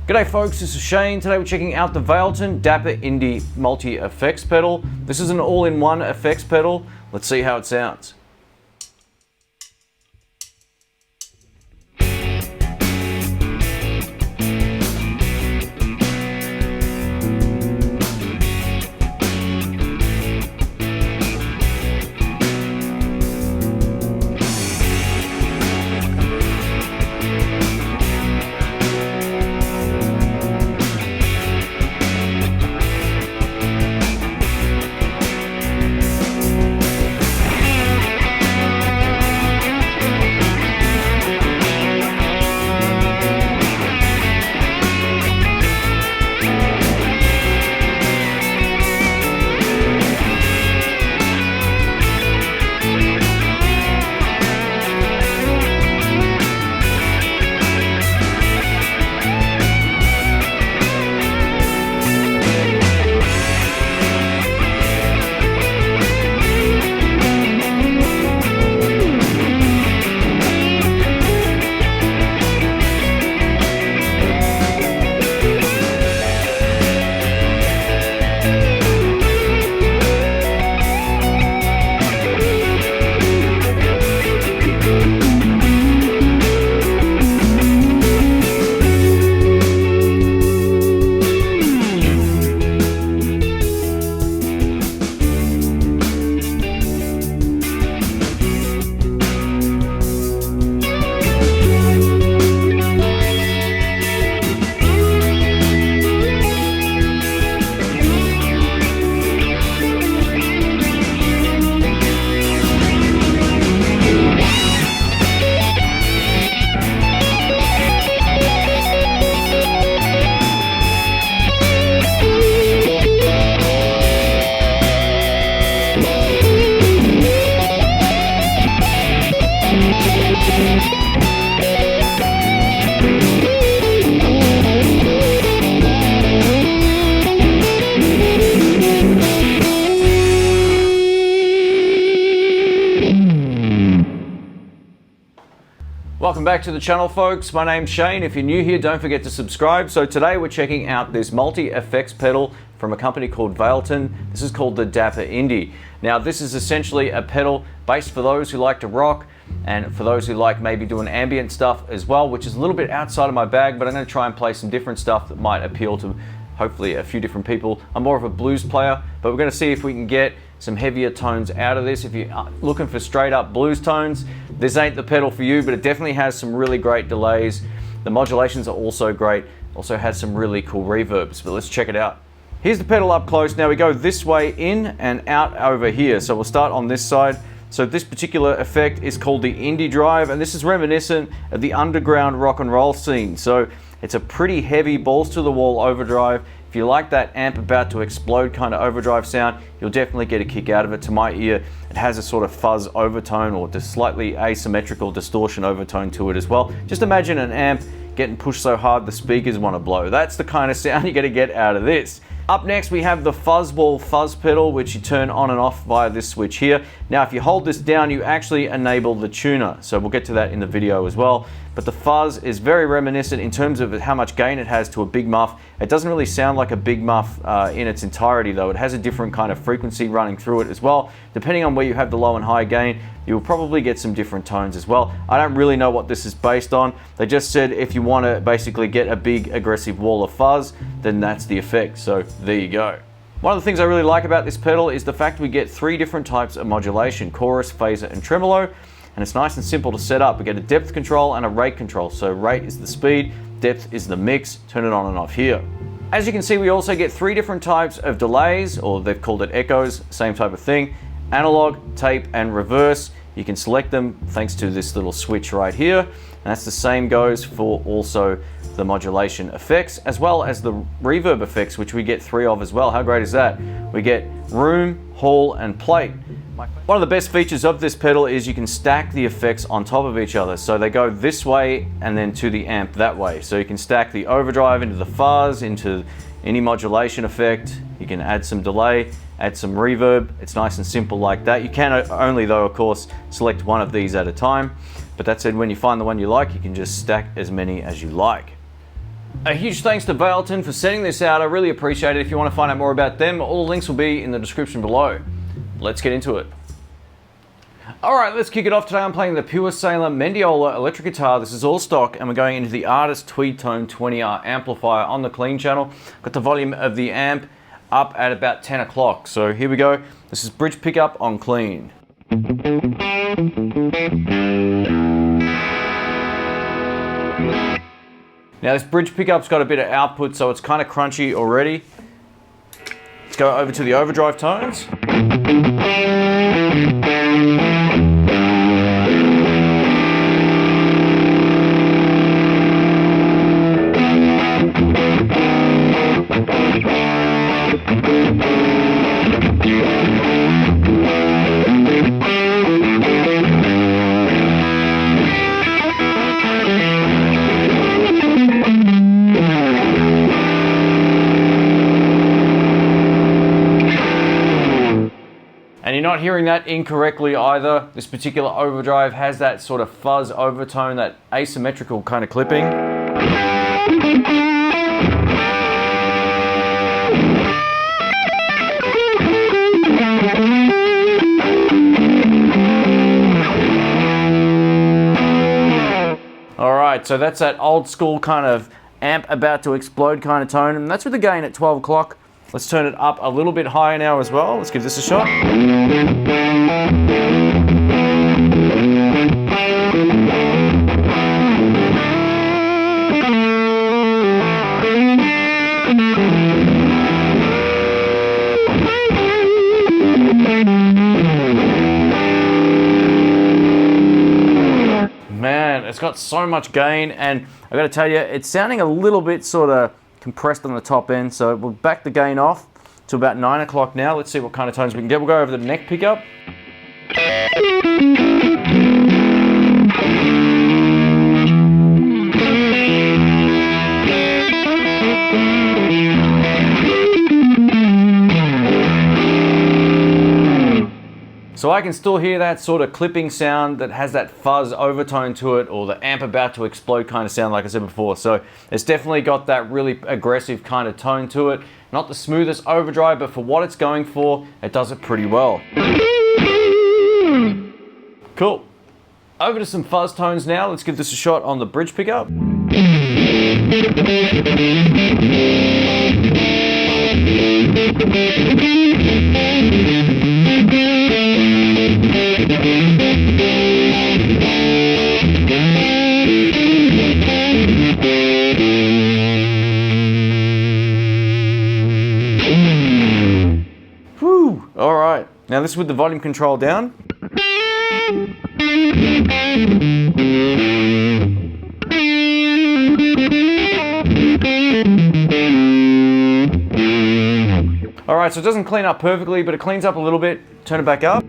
G'day folks, this is Shane. Today we're checking out the Valeton Dapper Indie multi-effects pedal. This is an all-in-one effects pedal. Let's see how it sounds. Welcome back to the channel, folks. My name's Shane. If you're new here, don't forget to subscribe. So today we're checking out this multi-effects pedal from a company called Valeton. This is called the Dapper Indie. Now this is essentially a pedal based for those who like to rock and for those who like maybe doing ambient stuff as well, which is a little bit outside of my bag, but I'm going to try and play some different stuff that might appeal to hopefully a few different people. I'm more of a blues player, but we're going to see if we can get some heavier tones out of this. If you're looking for straight up blues tones, this ain't the pedal for you, but it definitely has some really great delays. The modulations are also great. Also has some really cool reverbs, but let's check it out. Here's the pedal up close. Now we go this way in and out over here. So we'll start on this side. So this particular effect is called the Indie Drive, and this is reminiscent of the underground rock and roll scene. So it's a pretty heavy balls to the wall overdrive. If you like that amp about to explode kind of overdrive sound, you'll definitely get a kick out of it. To my ear, it has a sort of fuzz overtone or just slightly asymmetrical distortion overtone to it as well. Just imagine an amp getting pushed so hard the speakers want to blow. That's the kind of sound you're going to get out of this. Up next we have the FUZZ WALL fuzz pedal, which you turn on and off via this switch here. Now if you hold this down, you actually enable the tuner. So we'll get to that in the video as well. But the fuzz is very reminiscent in terms of how much gain it has to a big muff. It doesn't really sound like a big muff in its entirety though. It has a different kind of frequency running through it as well. Depending on where you have the low and high gain, you'll probably get some different tones as well. I don't really know what this is based on. They just said if you want to basically get a big aggressive wall of fuzz, then that's the effect. So there you go. One of the things I really like about this pedal is the fact we get 3 different types of modulation: chorus, phaser, and tremolo. And it's nice and simple to set up. We get a depth control and a rate control. So rate is the speed, depth is the mix. Turn it on and off here. As you can see, we also get 3 different types of delays, or they've called it echoes, same type of thing: analog, tape, and reverse. You can select them thanks to this little switch right here. And that's the same goes for also the modulation effects, as well as the reverb effects, which we get 3 of as well. How great is that? We get room, hall, and plate. One of the best features of this pedal is you can stack the effects on top of each other. So they go this way and then to the amp that way. So you can stack the overdrive into the fuzz, into any modulation effect. You can add some delay, add some reverb. It's nice and simple like that. You can only, though, of course, select one of these at a time. But that said, when you find the one you like, you can just stack as many as you like. A huge thanks to Valeton for sending this out. I really appreciate it. If you want to find out more about them, all the links will be in the description below. Let's get into it. Alright, let's kick it off. Today I'm playing the Pure Sailor Mendiola electric guitar. This is all stock, and we're going into the Artist Tweed Tone 20R amplifier on the clean channel. Got the volume of the amp up at about 10 o'clock. So here we go. This is bridge pickup on clean. Now this bridge pickup's got a bit of output, so it's kind of crunchy already. Let's go over to the Overdrive Tones. And you're not hearing that incorrectly either. This particular overdrive has that sort of fuzz overtone, that asymmetrical kind of clipping. Alright, so that's that old school kind of amp about to explode kind of tone, and that's with the gain at 12 o'clock. Let's turn it up a little bit higher now as well. Let's give this a shot. Man, it's got so much gain, and I gotta tell you, it's sounding a little bit sort of compressed on the top end, so we'll back the gain off to about 9 o'clock now. Let's see what kind of tones we can get. We'll go over the neck pickup. So I can still hear that sort of clipping sound that has that fuzz overtone to it, or the amp about to explode kind of sound like I said before. So it's definitely got that really aggressive kind of tone to it. Not the smoothest overdrive, but for what it's going for, it does it pretty well. Cool. Over to some fuzz tones now. Let's give this a shot on the bridge pickup. Whew, all right. Now this is with the volume control down. All right, so it doesn't clean up perfectly, but it cleans up a little bit. Turn it back up.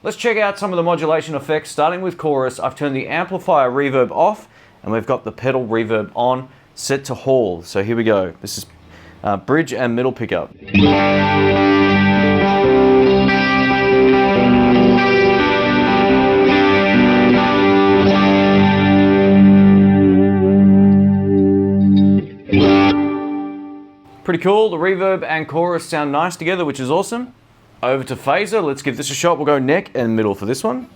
Let's check out some of the modulation effects, starting with chorus. I've turned the amplifier reverb off, and we've got the pedal reverb on, set to hall. So here we go. This is bridge and middle pickup. Pretty cool. The reverb and chorus sound nice together, which is awesome. Over to phaser. Let's give this a shot. We'll go neck and middle for this one.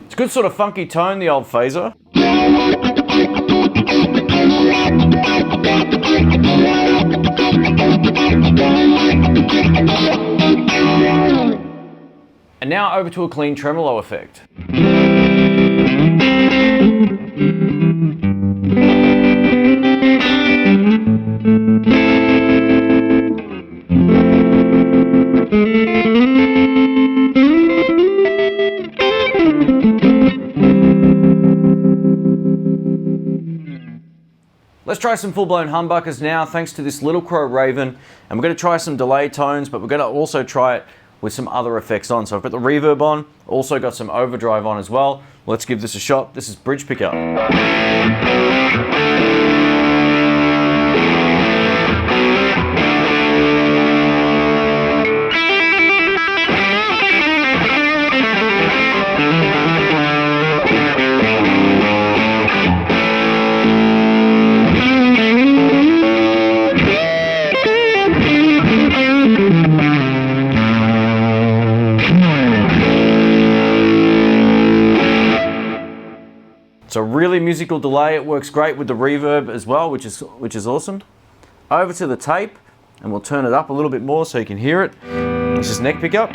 It's a good sort of funky tone, the old phaser. And now over to a clean tremolo effect. Let's try some full-blown humbuckers now, thanks to this Little Crow Raven. And we're going to try some delay tones, but we're going to also try it with some other effects on. So I've got the reverb on, also got some overdrive on as well. Let's give this a shot. This is bridge pickup. It's a really musical delay. It works great with the reverb as well, which is awesome. Over to the tape, and we'll turn it up a little bit more so you can hear it. This is neck pickup.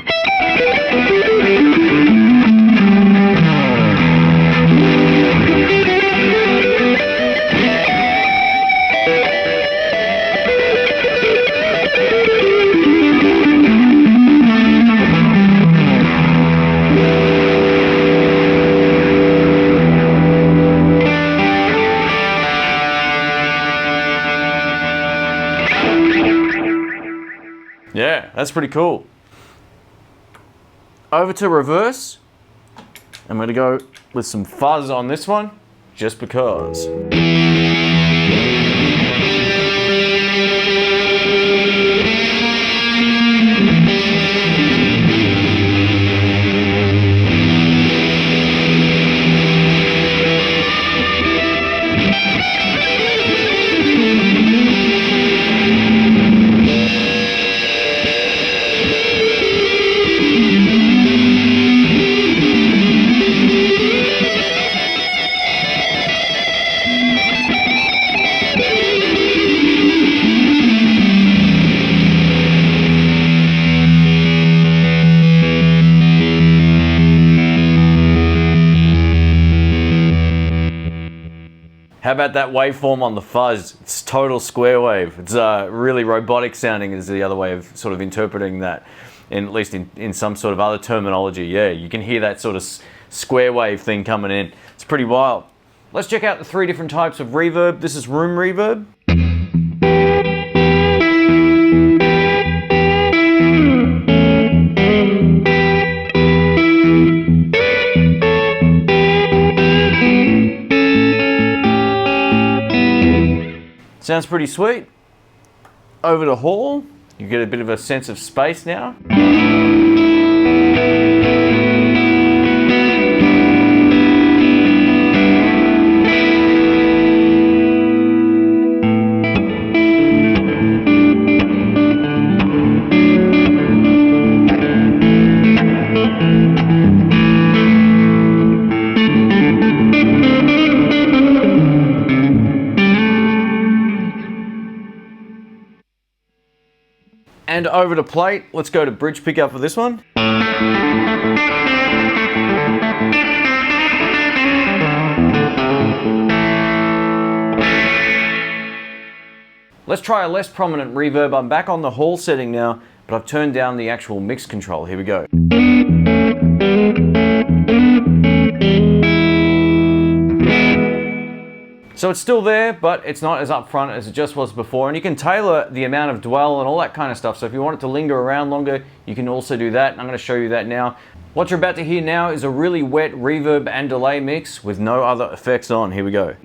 Yeah, that's pretty cool. Over to reverse. I'm going to go with some fuzz on this one, just because. How about that waveform on the fuzz? It's total square wave. It's really robotic sounding is the other way of sort of interpreting that, at least in some sort of other terminology. Yeah, you can hear that sort of square wave thing coming in. It's pretty wild. Let's check out the 3 different types of reverb. This is room reverb. Sounds pretty sweet. Over to hall, you get a bit of a sense of space now. And over to plate, let's go to bridge pickup for this one. Let's try a less prominent reverb. I'm back on the hall setting now, but I've turned down the actual mix control. Here we go. So it's still there, but it's not as upfront as it just was before. And you can tailor the amount of dwell and all that kind of stuff. So if you want it to linger around longer, you can also do that. And I'm going to show you that now. What you're about to hear now is a really wet reverb and delay mix with no other effects on. Here we go.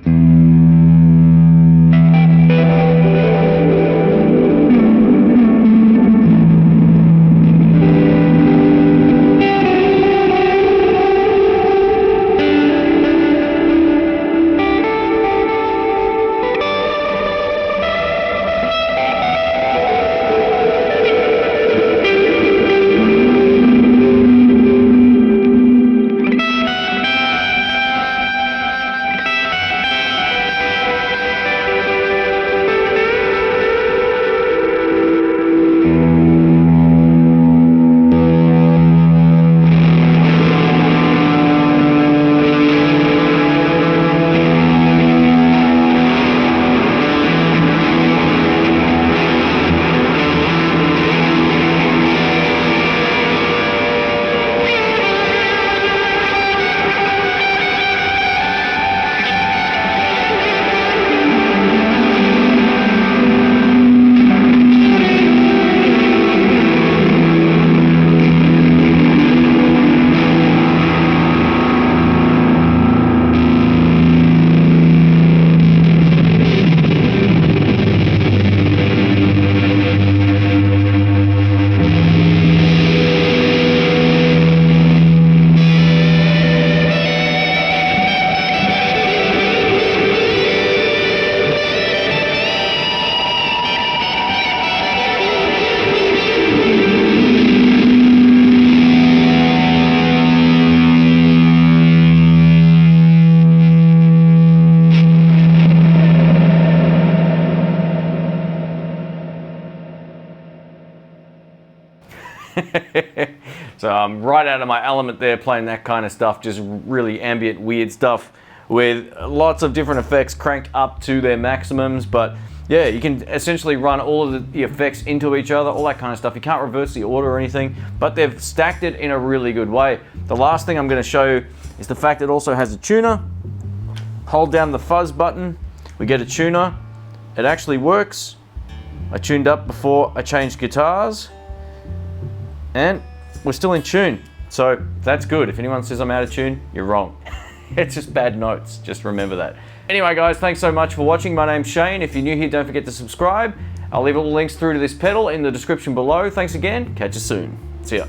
So I'm right out of my element there playing that kind of stuff, just really ambient, weird stuff with lots of different effects cranked up to their maximums. But yeah, you can essentially run all of the effects into each other, all that kind of stuff. You can't reverse the order or anything, but they've stacked it in a really good way. The last thing I'm going to show is the fact it also has a tuner. Hold down the fuzz button, we get a tuner. It actually works. I tuned up before I changed guitars, and we're still in tune. So that's good. If anyone says I'm out of tune, you're wrong. It's just bad notes, just remember that. Anyway guys, thanks so much for watching. My name's Shane. If you're new here, don't forget to subscribe. I'll leave all the links through to this pedal in the description below. Thanks again, catch you soon. See ya.